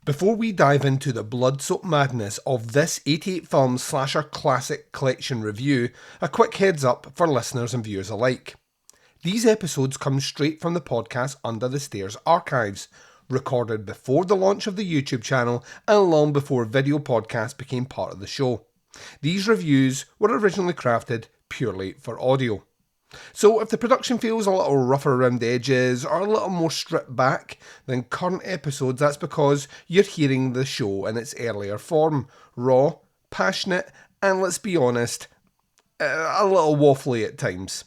Before we dive into the blood-soaked madness of this 88 film slasher classic collection review, a quick heads up for listeners and viewers alike. These episodes come straight from the podcast Under the Stairs archives, recorded before the launch of the YouTube channel and long before video podcasts became part of the show. These reviews were originally crafted purely for audio. So if the production feels a little rougher around the edges or a little more stripped back than current episodes, that's because you're hearing the show in its earlier form, raw, passionate, and let's be honest, a little waffly at times.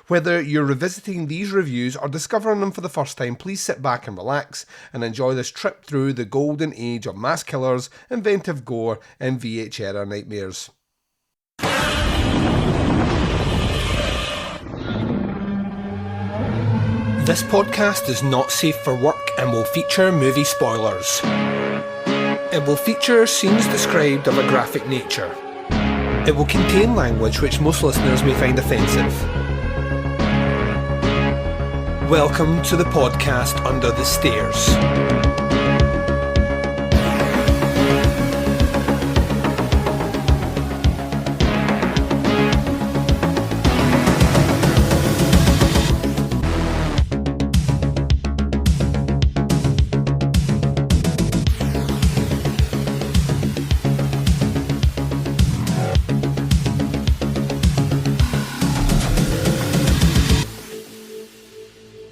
Whether you're revisiting these reviews or discovering them for the first time, please sit back and relax and enjoy this trip through the golden age of mass killers, inventive gore, and VH era nightmares. This podcast is not safe for work and will feature movie spoilers. It will feature scenes described of a graphic nature. It will contain language which most listeners may find offensive. Welcome to the podcast Under the Stairs.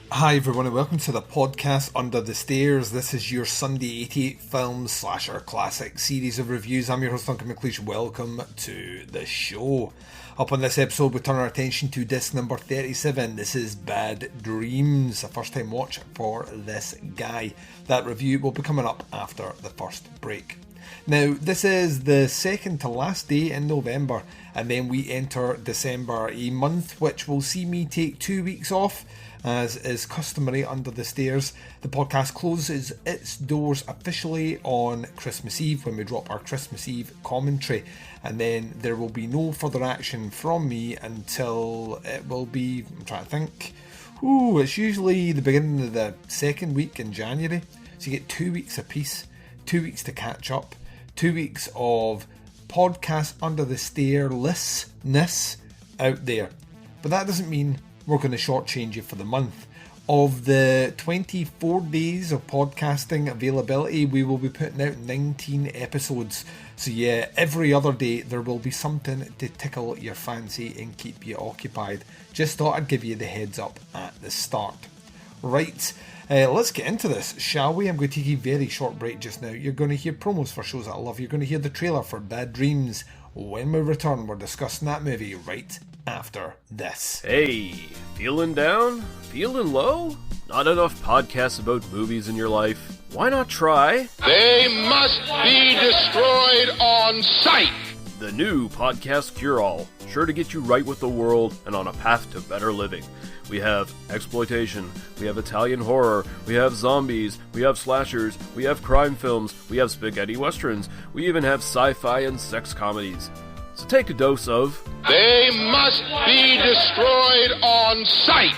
Hi everyone and welcome to the podcast Under the Stairs. This is your Sunday 88 film slasher classic series of reviews. I'm your host Duncan. Welcome to the show. Up on this episode we turn our attention to disc number 37. This is Bad Dreams, a first time watch for this guy. That review will be coming up after the first break. Now, this is the second to last day in November, and then we enter December, a month which will see me take 2 weeks off, as is customary Under the Stairs. The podcast closes its doors officially on Christmas Eve when we drop our Christmas Eve commentary, and then there will be no further action from me until it will be, I'm trying to think, it's usually the beginning of the second week in January, so you get 2 weeks apiece, 2 weeks to catch up, 2 weeks of podcast Under the Stairlessness out there. But that doesn't mean we're going to shortchange you for the month. Of the 24 days of podcasting availability, we will be putting out 19 episodes. So yeah, every other day there will be something to tickle your fancy and keep you occupied. Just thought I'd give you the heads up at the start. Right, let's get into this, shall we? I'm going to take a very short break just now. You're going to hear promos for shows that I love. You're going to hear the trailer for Bad Dreams. When we return, we're discussing that movie right after this. Hey, feeling down? Feeling low? Not enough podcasts about movies in your life? Why not try They Must Be Destroyed on Sight! The new podcast cure-all, sure to get you right with the world and on a path to better living. We have exploitation, we have Italian horror, we have zombies, we have slashers, we have crime films, we have spaghetti westerns, we even have sci-fi and sex comedies. So take a dose of They Must Be Destroyed on Sight!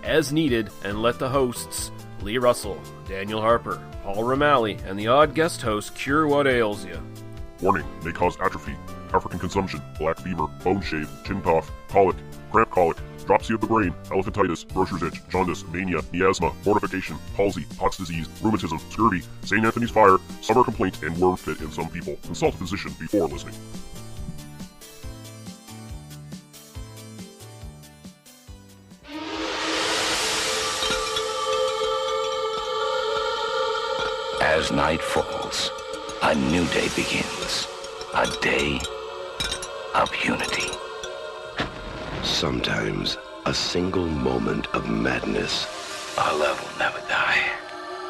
as needed, and let the hosts, Lee Russell, Daniel Harper, Paul Romali, and the odd guest host cure what ails you. Warning, may cause atrophy, African consumption, black fever, bone shave, chin cough, colic, cramp colic, dropsy of the brain, elephantitis, grocer's itch, jaundice, mania, miasma, mortification, palsy, Pott's disease, rheumatism, scurvy, St. Anthony's fire, summer complaint, and worm fit in some people. Consult a physician before listening. As night falls, a new day begins. A day of unity. Sometimes a single moment of madness, Our love will never die.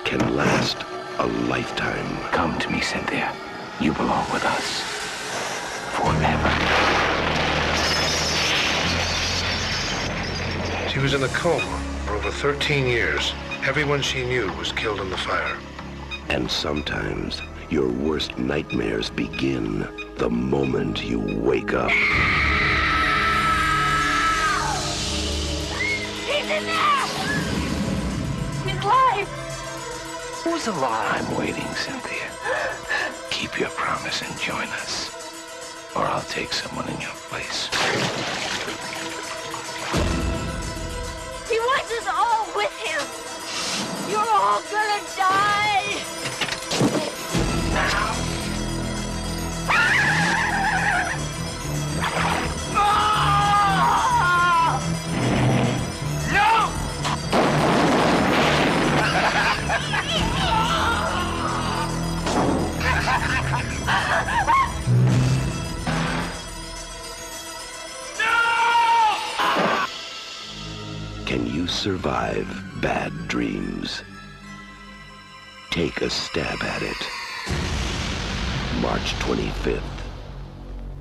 can last a lifetime. Come to me, Cynthia. You belong with us. Forever. She was in a coma for over 13 years. Everyone she knew was killed in the fire. And sometimes your worst nightmares begin the moment you wake up. He's in there! He's alive! Who's alive? I'm waiting, Cynthia. darkness and join us. Or I'll take someone in your place. He wants us all with him. You're all gonna die. Now. Can you survive bad dreams? Take a stab at it. March 25th.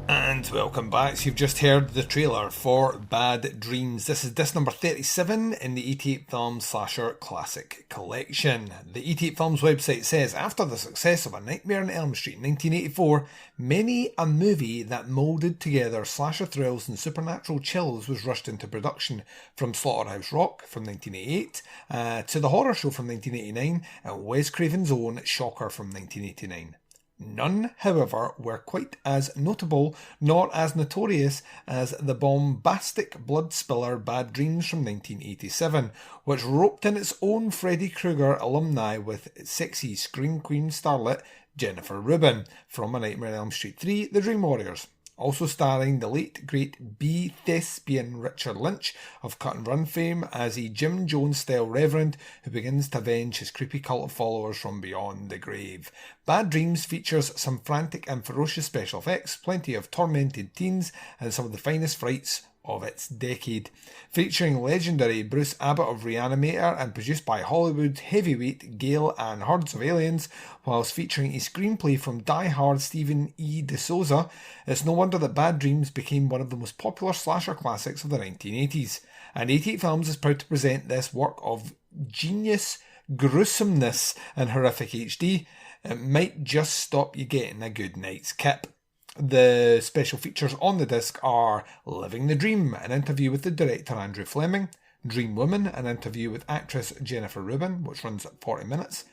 And welcome back. So you've just heard the trailer for Bad Dreams. This is disc number 37 in the 88 Film Slasher Classic Collection. The 88 Films website says, after the success of A Nightmare on Elm Street in 1984, many a movie that moulded together slasher thrills and supernatural chills was rushed into production, from Slaughterhouse Rock from 1988 to The Horror Show from 1989 and Wes Craven's own Shocker from 1989. None, however, were quite as notable nor as notorious as the bombastic blood spiller Bad Dreams from 1987, which roped in its own Freddy Krueger alumni with sexy Scream Queen starlet Jennifer Rubin from A Nightmare on Elm Street 3, The Dream Warriors. Also starring the late great B-thespian Richard Lynch of Cut and Run fame as a Jim Jones-style reverend who begins to avenge his creepy cult of followers from beyond the grave. Bad Dreams features some frantic and ferocious special effects, plenty of tormented teens, and some of the finest frights of its decade. Featuring legendary Bruce Abbott of Reanimator and produced by Hollywood heavyweight Gale and Hordes of Aliens, whilst featuring a screenplay from die-hard Stephen E. D'Souza, it's no wonder that Bad Dreams became one of the most popular slasher classics of the 1980s. And 88 Films is proud to present this work of genius, gruesomeness and horrific HD. It might just stop you getting a good night's kip. The special features on the disc are Living the Dream, an interview with the director Andrew Fleming, Dream Woman, an interview with actress Jennifer Rubin, which runs at 40 minutes,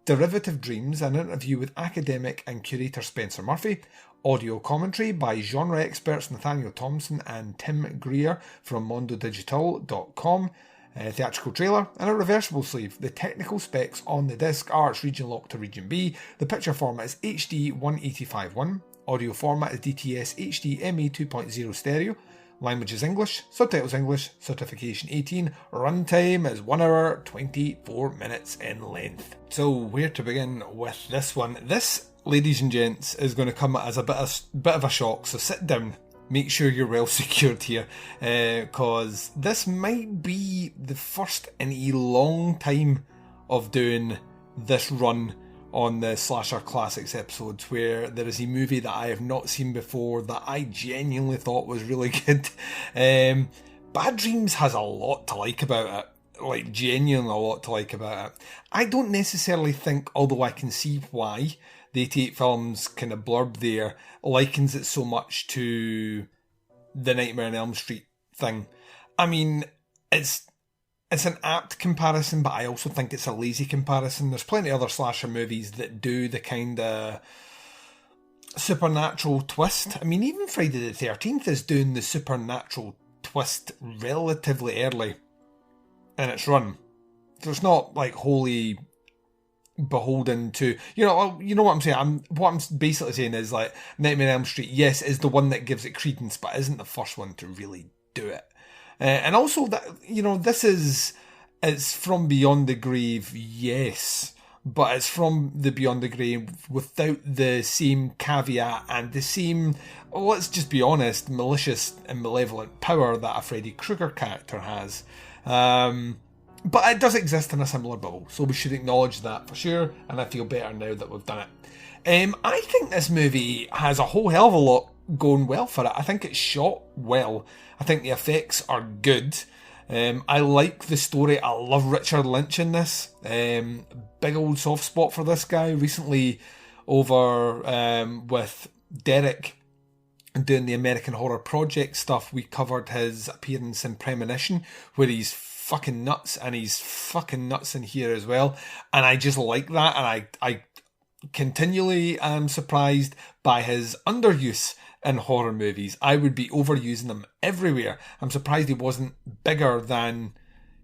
Derivative Dreams, an interview with academic and curator Spencer Murphy, audio commentary by genre experts Nathaniel Thompson and Tim Greer from mondodigital.com, theatrical trailer, and a reversible sleeve. The technical specs on the disc are it's region locked to region B, the picture format is HD 185.1, audio format is DTS HD ME 2.0 stereo, language is English, subtitles English, certification 18, runtime is 1 hour 24 minutes in length. So where to begin with this one? This, ladies and gents, is going to come as a bit of a shock, so sit down, make sure you're well secured here, because this might be the first in a long time of doing this run on the Slasher Classics episodes where there is a movie that I have not seen before that I genuinely thought was really good. Bad Dreams has a lot to like about it. Like, genuinely a lot to like about it. I don't necessarily think, although I can see why, the 88 Films kind of blurb there likens it so much to the Nightmare on Elm Street thing. I mean, it's an apt comparison, but I also think it's a lazy comparison. There's plenty of other slasher movies that do the kind of supernatural twist. I mean, even Friday the 13th is doing the supernatural twist relatively early in its run. So it's not like wholly beholden to, you know what I'm saying. What I'm basically saying is, like, Nightmare on Elm Street, yes, is the one that gives it credence, but isn't the first one to really do it. And also that, you know, it's from Beyond the Grave, yes, but it's from the Beyond the Grave without the same caveat and the same, let's just be honest, malicious and malevolent power that a Freddy Krueger character has. But it does exist in a similar bubble, so we should acknowledge that for sure, and I feel better now that we've done it. I think this movie has a whole hell of a lot going well for it. I think it's shot well. I think the effects are good. I like the story. I love Richard Lynch in this. Big old soft spot for this guy. Recently over with Derek doing the American Horror Project stuff, we covered his appearance in Premonition, where he's fucking nuts, and he's fucking nuts in here as well. And I just like that, and I continually am surprised by his underuse in horror movies. I would be overusing them everywhere. I'm surprised he wasn't bigger than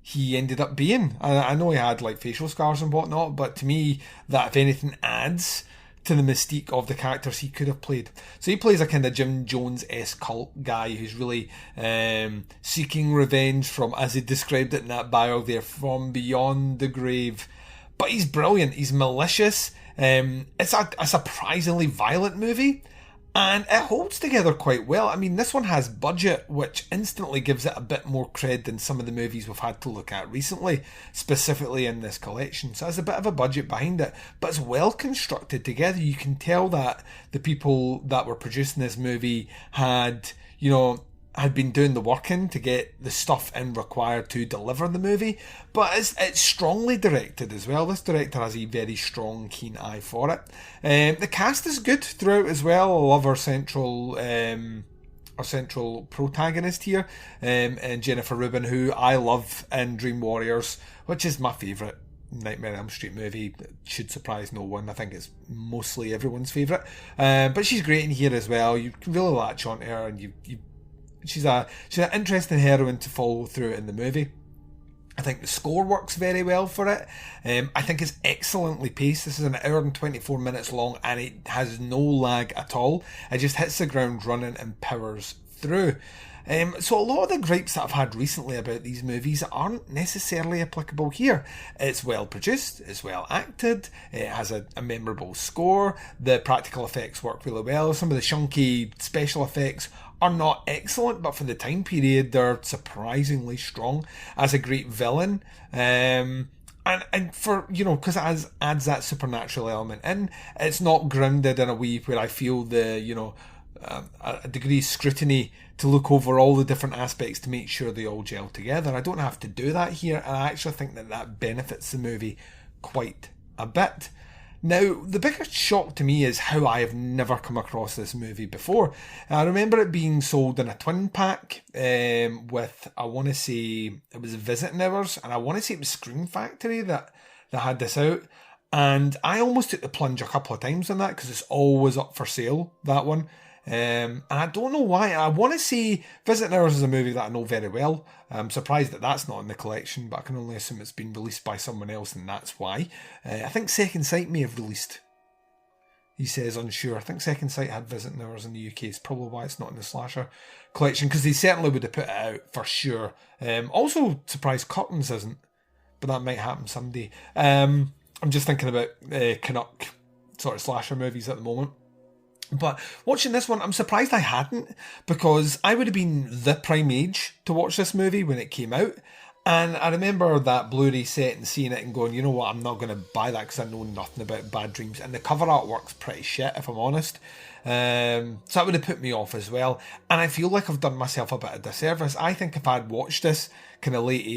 he ended up being. I know he had like facial scars and whatnot, but to me, that if anything adds to the mystique of the characters he could have played. So he plays a kind of Jim Jones-esque cult guy who's really seeking revenge from, as he described it in that bio there, from beyond the grave. But he's brilliant. He's malicious. It's a surprisingly violent movie, and it holds together quite well. I mean, this one has budget, which instantly gives it a bit more cred than some of the movies we've had to look at recently, specifically in this collection. So there's a bit of a budget behind it, but it's well constructed together. You can tell that the people that were producing this movie had been doing the work in to get the stuff in required to deliver the movie, but it's strongly directed as well. This director has a very strong, keen eye for it. The cast is good throughout as well. I love our central protagonist here, and Jennifer Rubin, who I love in Dream Warriors, which is my favourite Nightmare on Elm Street movie. It should surprise no one. I think it's mostly everyone's favourite, but she's great in here as well. You can really latch on to her, and she's an interesting heroine to follow through in the movie. I think the score works very well for it. I think it's excellently paced. This is an hour and 24 minutes long, and it has no lag at all. It just hits the ground running and powers through. So a lot of the gripes that I've had recently about these movies aren't necessarily applicable here. It's well produced, it's well acted, it has a memorable score, the practical effects work really well. Some of the shunky special effects are not excellent, but for the time period they're surprisingly strong. As a great villain, and for, because it adds that supernatural element in, it's not grounded in a way where I feel the, a degree of scrutiny to look over all the different aspects to make sure they all gel together. I don't have to do that here, and I actually think that benefits the movie quite a bit. Now, the biggest shock to me is how I have never come across this movie before. I remember it being sold in a twin pack with, I want to say, it was Visiting Hours, and I want to say it was Scream Factory that had this out. And I almost took the plunge a couple of times on that because it's always up for sale, that one. And I don't know why. I want to say Visiting Hours is a movie that I know very well. I'm surprised that that's not in the collection, but I can only assume it's been released by someone else, and that's why. I think Second Sight may have released. He says unsure. I think Second Sight had Visiting Hours in the UK. It's probably why it's not in the slasher collection, because they certainly would have put it out for sure. Also surprised Curtains isn't, but that might happen someday. I'm just thinking about Canuck sort of slasher movies at the moment. But watching this one, I'm surprised I hadn't, because I would have been the prime age to watch this movie when it came out. And I remember that Blu-ray set and seeing it and going, you know what, I'm not going to buy that because I know nothing about Bad Dreams. And the cover artwork's pretty shit, if I'm honest. So that would have put me off as well. And I feel like I've done myself a bit of disservice. I think if I'd watched this kind of late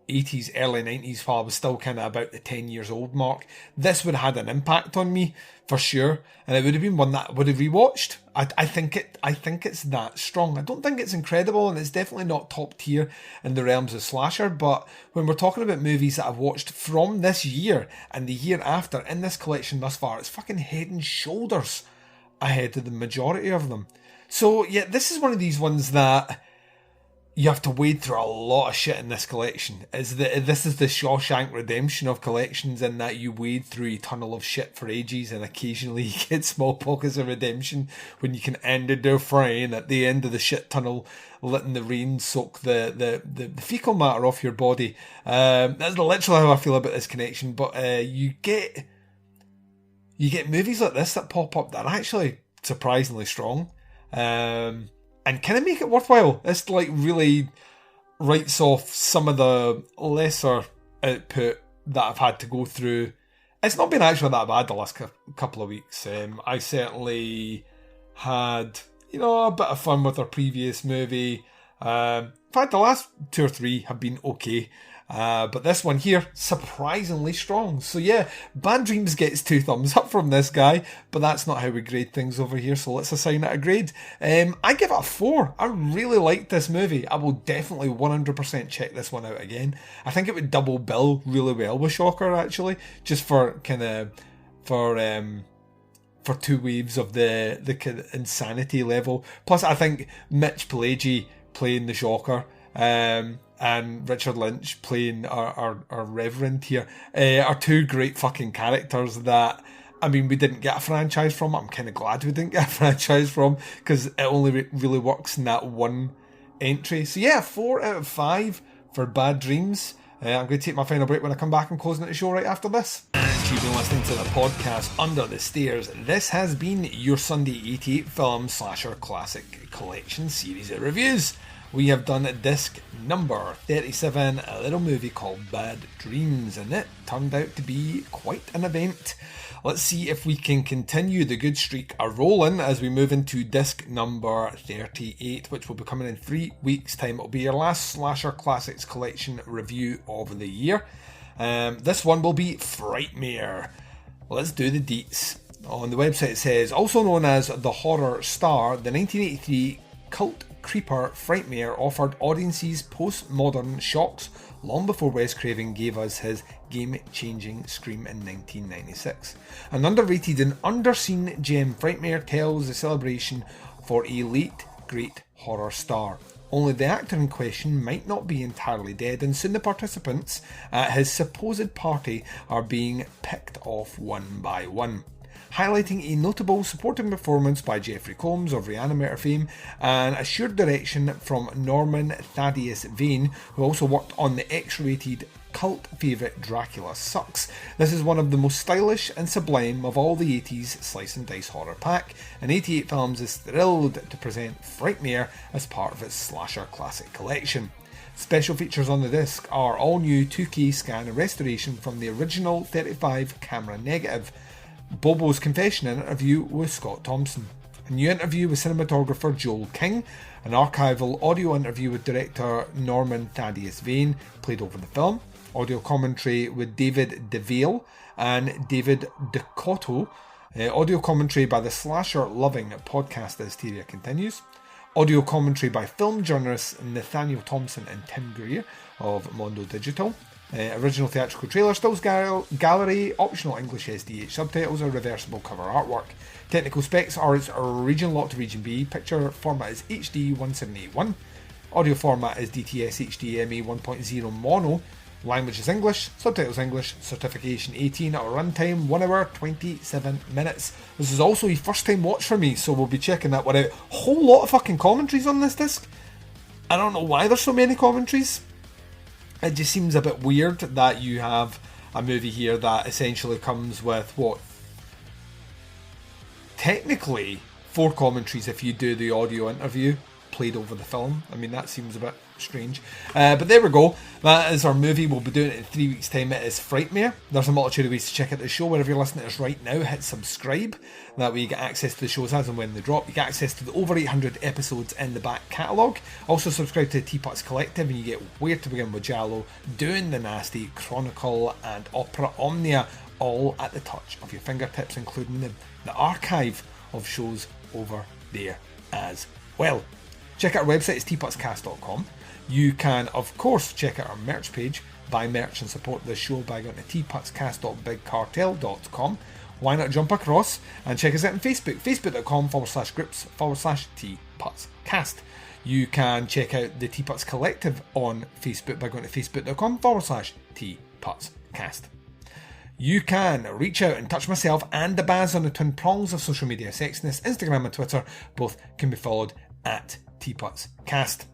80s, early 90s, while I was still kind of about the 10 years old mark, this would have had an impact on me for sure, and it would have been one that I would have rewatched. I think it's that strong. I don't think it's incredible, and it's definitely not top tier in the realms of slasher, but when we're talking about movies that I've watched from this year and the year after in this collection thus far, it's fucking head and shoulders ahead of the majority of them. So yeah, this is one of these ones that you have to wade through a lot of shit in this collection. This is the Shawshank Redemption of collections, in that you wade through a tunnel of shit for ages, and occasionally you get small pockets of redemption when you can end it their frame at the end of the shit tunnel, letting the rain soak the fecal matter off your body. That's literally how I feel about this connection. But you get movies like this that pop up that are actually surprisingly strong. And kind of make it worthwhile. This like really writes off some of the lesser output that I've had to go through. It's not been actually that bad the last couple of weeks. I certainly had, a bit of fun with our previous movie. In fact, the last 2 or 3 have been okay. But this one here, surprisingly strong. So yeah, Bad Dreams gets 2 thumbs up from this guy, but that's not how we grade things over here, so let's assign it a grade. I give it a 4. I really liked this movie. I will definitely 100% check this one out again. I think it would double bill really well with Shocker, actually, just for for two waves of the kind of insanity level. Plus, I think Mitch Pileggi playing the Shocker, and Richard Lynch playing our Reverend here, are two great fucking characters that, I mean, we didn't get a franchise from. I'm kind of glad we didn't get a franchise from, because it only really works in that one entry. So yeah, 4 out of 5 for Bad Dreams. I'm going to take my final break. When I come back, I'm closing out the show right after this. And you've been listening to the podcast Under the Stairs. This has been your Sunday 88 film slasher classic collection series of reviews. We have done disc number 37, a little movie called Bad Dreams, and it turned out to be quite an event. Let's see if we can continue the good streak a-rolling as we move into disc number 38, which will be coming in 3 weeks' time. It'll be your last Slasher Classics collection review of the year. This one will be Frightmare. Let's do the deets. On the website it says, also known as The Horror Star, the 1983 cult creeper Frightmare offered audiences postmodern shocks long before Wes Craven gave us his game-changing Scream in 1996. An underrated and underseen gem, Frightmare tells the celebration for a late great horror star. Only the actor in question might not be entirely dead, and soon the participants at his supposed party are being picked off one by one. Highlighting a notable supporting performance by Jeffrey Combs of Reanimator fame and assured direction from Norman Thaddeus Vane, who also worked on the X-rated cult favourite Dracula Sucks. This is one of the most stylish and sublime of all the 80s slice and dice horror pack, and 88 Films is thrilled to present Frightmare as part of its slasher classic collection. Special features on the disc are all new 2K scan and restoration from the original 35 camera negative, Bobo's confession interview with Scott Thompson, a new interview with cinematographer Joel King, an archival audio interview with director Norman Thaddeus Vane, played over the film, audio commentary with David DeVale and David DeCotto, audio commentary by the slasher-loving podcast Hysteria Continues, audio commentary by film journalists Nathaniel Thompson and Tim Greer of Mondo Digital, original theatrical trailer, stills gallery, optional English SDH subtitles, or reversible cover artwork. Technical specs are its region lock to region B, picture format is HD 1781, audio format is DTS HDMI 1.0 mono, language is English, subtitles English, certification 18, at a runtime 1 hour 27 minutes. This is also a first time watch for me, so we'll be checking that one out. Whole lot of fucking commentaries on this disc. I don't know why there's so many commentaries. It just seems a bit weird that you have a movie here that essentially comes with, what, technically 4 commentaries if you do the audio interview played over the film. I mean, that seems a bit strange. But there we go. That is our movie. We'll be doing it in 3 weeks' time. It is Frightmare. There's a multitude of ways to check out the show. Wherever you're listening to us right now, hit subscribe. That way you get access to the shows as and when they drop. You get access to the over 800 episodes in the back catalogue. Also subscribe to the Teapots Collective and you get Where to Begin with Giallo, Doing the Nasty, Chronicle and Opera Omnia, all at the touch of your fingertips, including the archive of shows over there as well. Check out our website, it's teapotscast.com. You can, of course, check out our merch page, buy merch and support this show by going to teapotscast.bigcartel.com. Why not jump across and check us out on Facebook, facebook.com/groups/teapotscast. You can check out the Teapots Collective on Facebook by going to facebook.com/teapotscast. You can reach out and touch myself and the Baz on the twin prongs of social media sexiness, Instagram and Twitter. Both can be followed at TeapotsCast.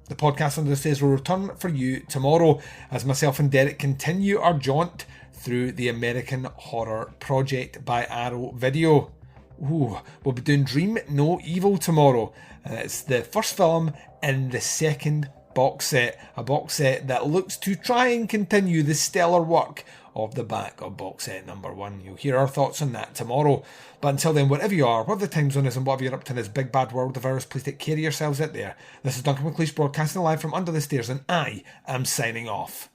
The podcast Under the Stairs will return for you tomorrow as myself and Derek continue our jaunt through the American Horror Project by Arrow Video. We'll be doing Dream No Evil tomorrow. It's the first film in the second box set, a box set that looks to try and continue the stellar work of the back of box set number 1. You'll hear our thoughts on that tomorrow. But until then, wherever you are, whatever the time zone is and whatever you're up to in this big bad world of ours, please take care of yourselves out there. This is Duncan McLeish broadcasting live from Under the Stairs and I am signing off.